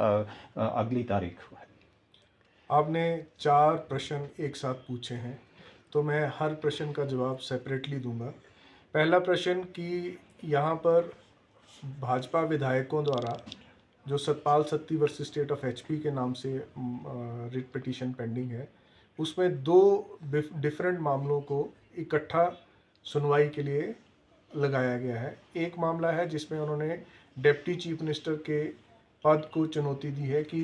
अगली तारीख है? आपने 4 प्रश्न एक साथ पूछे हैं, तो मैं हर प्रश्न का जवाब सेपरेटली दूंगा। पहला प्रश्न कि यहाँ पर भाजपा विधायकों द्वारा जो Satpal Satti versus state of HP के नाम से रिट पिटीशन पेंडिंग है, उसमें 2 डिफरेंट मामलों को इकट्ठा सुनवाई के लिए लगाया गया है। एक मामला है जिसमें उन्होंने डिप्टी चीफ मिनिस्टर के पद को चुनौती दी है कि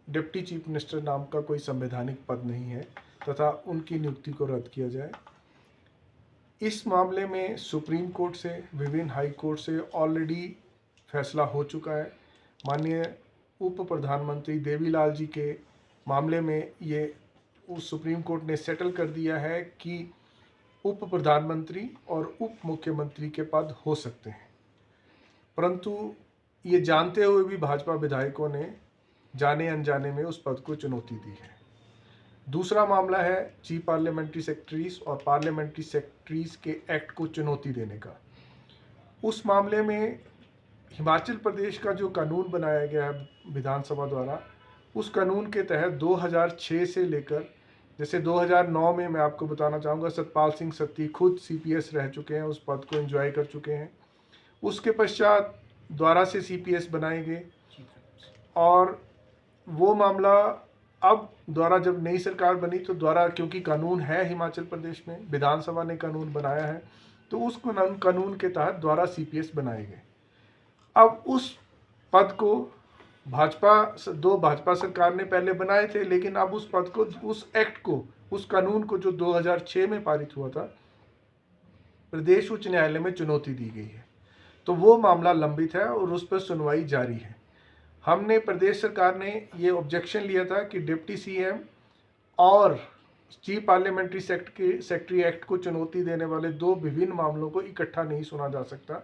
डिप्टी चीफ मिनिस्टर नाम का कोई संवैधानिक पद नहीं है तथा उनकी नियुक्ति को रद्द किया जाए। इस मामले में सुप्रीम कोर्ट से, विभिन्न हाई कोर्ट से ऑलरेडी फैसला हो चुका है। माननीय उप प्रधानमंत्री देवीलाल जी के मामले में ये उस सुप्रीम कोर्ट ने सेटल कर दिया है कि उप प्रधानमंत्री और उप मुख्यमंत्री के पद हो सकते हैं, परंतु ये जानते हुए भी भाजपा विधायकों ने जाने अनजाने में उस पद को चुनौती दी है। दूसरा मामला है चीफ पार्लियामेंट्री सेक्रेटरीज और पार्लियामेंट्री सेक्रेटरीज के एक्ट को चुनौती देने का। उस मामले में हिमाचल प्रदेश का जो कानून बनाया गया है विधानसभा द्वारा, उस कानून के तहत 2006 से लेकर, जैसे 2009 में मैं आपको बताना चाहूँगा, सतपाल सिंह सत्ती खुद सीपीएस रह चुके हैं, उस पद को एंजॉय कर चुके हैं। उसके पश्चात द्वारा से सीपीएस बनाए गए और वो मामला अब द्वारा जब नई सरकार बनी तो द्वारा, क्योंकि कानून है हिमाचल प्रदेश में, विधानसभा ने कानून बनाया है, तो उस कानून के तहत द्वारा सीपीएस बनाए गए। अब उस पद को भाजपा सरकार ने पहले बनाए थे, लेकिन अब उस पद को, उस एक्ट को, उस कानून को जो 2006 में पारित हुआ था, प्रदेश उच्च न्यायालय में चुनौती दी गई है। तो वो मामला लंबित है और उस पर सुनवाई जारी है। हमने, प्रदेश सरकार ने ये ऑब्जेक्शन लिया था कि डिप्टी सीएम और चीफ पार्लियामेंट्री सेक्रेटरी एक्ट को चुनौती देने वाले 2 विभिन्न मामलों को इकट्ठा नहीं सुना जा सकता।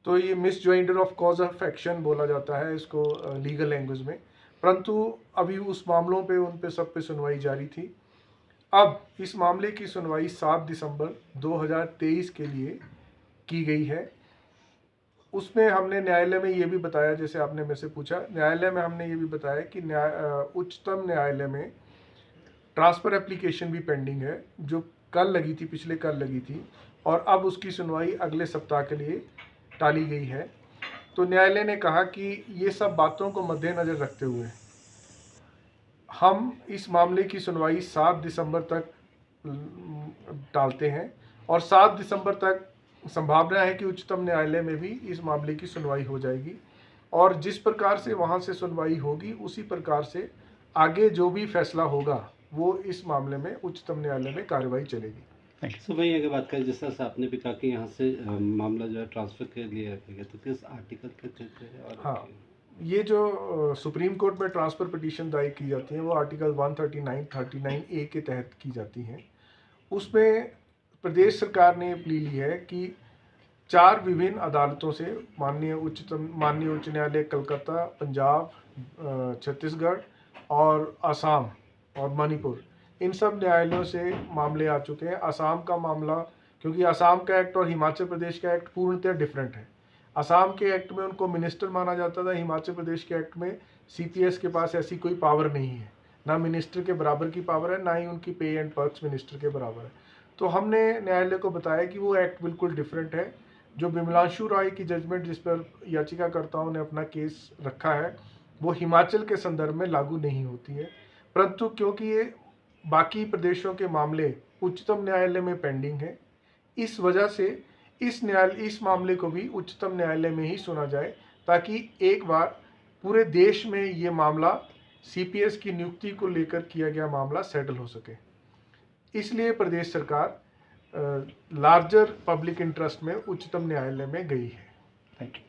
तो ये मिसजॉइंडर ऑफ कॉज ऑफ एक्शन बोला जाता है इसको लीगल लैंग्वेज में, परंतु अभी उस मामलों पे, उन पे सब पे सुनवाई जारी थी। अब इस मामले की सुनवाई 7 दिसंबर 2023 के लिए की गई है। उसमें हमने न्यायालय में ये भी बताया, जैसे आपने मेरे से पूछा, न्यायालय में हमने ये भी बताया कि उच्चतम न्यायालय में ट्रांसफ़र एप्लीकेशन भी पेंडिंग है, जो कल लगी थी, पिछले कल लगी थी, और अब उसकी सुनवाई अगले सप्ताह के लिए टाली गई है। तो न्यायालय ने कहा कि ये सब बातों को मद्देनज़र रखते हुए हम इस मामले की सुनवाई 7 दिसंबर तक टालते हैं और 7 दिसंबर तक संभावना है कि उच्चतम न्यायालय में भी इस मामले की सुनवाई हो जाएगी और जिस प्रकार से वहाँ से सुनवाई होगी उसी प्रकार से आगे जो भी फैसला होगा वो इस मामले में उच्चतम न्यायालय में कार्रवाई चलेगी। तो वही अगर बात करें, जिस तरह से आपने भी कहा कि यहाँ से मामला जो है ट्रांसफ़र के लिए रखा गया, तो किस आर्टिकल के तहत है? और हाँ, ये जो सुप्रीम कोर्ट में ट्रांसफ़र पिटीशन दायर की जाती है वो आर्टिकल 139, 39A के तहत की जाती हैं। उसमें प्रदेश सरकार ने प्ली ली है कि 4 विभिन्न अदालतों से, माननीय उच्च न्यायालय कलकत्ता, पंजाब, छत्तीसगढ़ और असम और मणिपुर, इन सब न्यायालयों से मामले आ चुके हैं। असम का मामला, क्योंकि असम का एक्ट और हिमाचल प्रदेश का एक्ट पूर्णतः डिफरेंट है। असम के एक्ट में उनको मिनिस्टर माना जाता था, हिमाचल प्रदेश के एक्ट में सीपीएस के पास ऐसी कोई पावर नहीं है, ना मिनिस्टर के बराबर की पावर है, ना ही उनकी पे एंड पर्क्स मिनिस्टर के बराबर है। तो हमने न्यायालय को बताया कि वो एक्ट बिल्कुल डिफरेंट है। जो विमलांशु राय की जजमेंट जिस पर याचिकाकर्ताओं ने अपना केस रखा है वो हिमाचल के संदर्भ में लागू नहीं होती है, परंतु क्योंकि ये बाकी प्रदेशों के मामले उच्चतम न्यायालय में पेंडिंग है, इस वजह से इस मामले को भी उच्चतम न्यायालय में ही सुना जाए, ताकि एक बार पूरे देश में ये मामला सीपीएस की नियुक्ति को लेकर किया गया मामला सेटल हो सके। इसलिए प्रदेश सरकार लार्जर पब्लिक इंटरेस्ट में उच्चतम न्यायालय में गई है। Thank you.